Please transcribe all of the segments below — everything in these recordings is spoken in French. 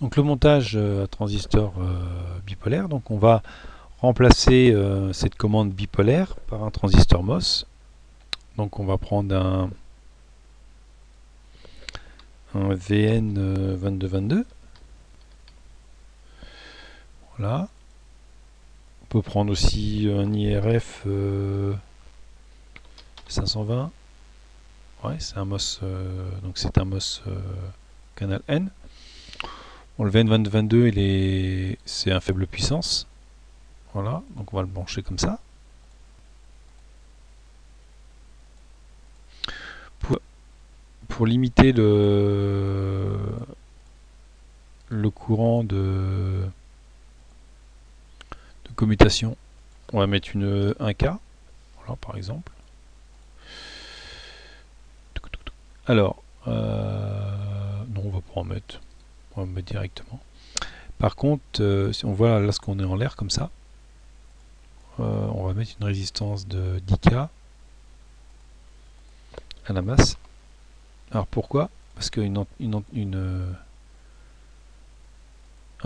Donc le montage à transistor bipolaire, donc on va remplacer cette commande bipolaire par un transistor MOS. Donc on va prendre un VN 2222. Voilà. On peut prendre aussi un IRF 520. Ouais, c'est un MOS, donc c'est un MOS canal N. Bon, le VN2222, c'est un faible puissance. Voilà, donc on va le brancher comme ça. Pour limiter le courant de commutation, on va mettre une 1K, voilà, par exemple. Alors, non, on va pas en mettre. On va mettre directement. Par contre, si on voit là ce qu'on est en l'air comme ça, on va mettre une résistance de 10K à la masse. Alors pourquoi? Parce qu'un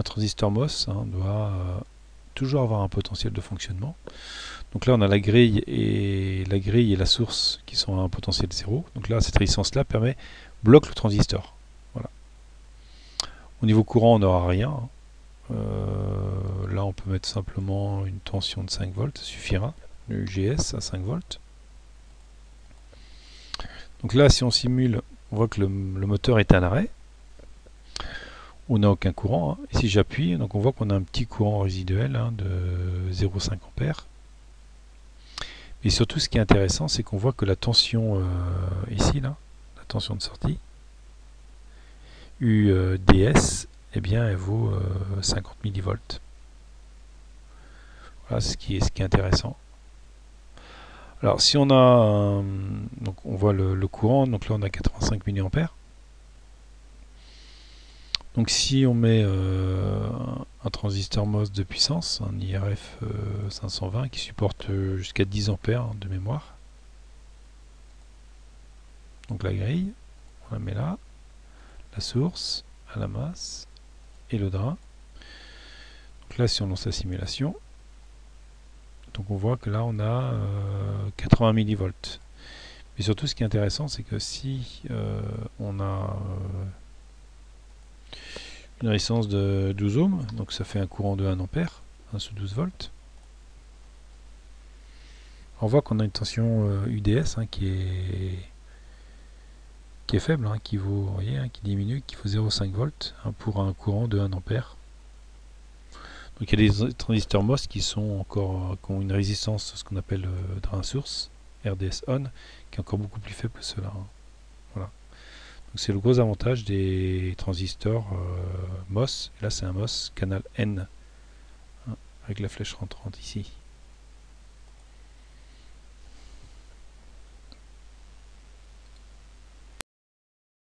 transistor MOS doit toujours avoir un potentiel de fonctionnement. Donc là on a la grille et la source qui sont à un potentiel 0. Donc là cette résistance là bloque le transistor. Voilà. Au niveau courant on n'aura rien. Là on peut mettre simplement une tension de 5 volts, ça suffira. Le UGS à 5 volts. Donc là si on simule, on voit que le moteur est à l'arrêt. On n'a aucun courant. Et si j'appuie, donc on voit qu'on a un petit courant résiduel de 0,5 ampères. Et surtout, ce qui est intéressant, c'est qu'on voit que la tension ici, là, la tension de sortie, UDS, eh bien, elle vaut 50 millivolts. Voilà ce qui est intéressant. Alors, si on a, donc on voit le courant, donc là on a 85 milliampères. Donc si on met un transistor MOS de puissance, un IRF 520 qui supporte jusqu'à 10 ampères de mémoire, donc la grille, on la met là, la source, à la masse et le drain. Donc là si on lance la simulation, donc on voit que là on a 80 millivolts. Mais surtout ce qui est intéressant c'est que si on a une résistance de 12 ohms, donc ça fait un courant de 1 ampère, 1 sous 12 volts. On voit qu'on a une tension UDS qui est faible, qui vaut, vous voyez, qui diminue, qui vaut 0,5 volts pour un courant de 1 ampère. Donc il y a des transistors MOS qui ont une résistance, ce qu'on appelle drain source, RDS on, qui est encore beaucoup plus faible que cela. Voilà. Donc c'est le gros avantage des transistors MOS. Et là c'est un MOS canal N, avec la flèche rentrante ici.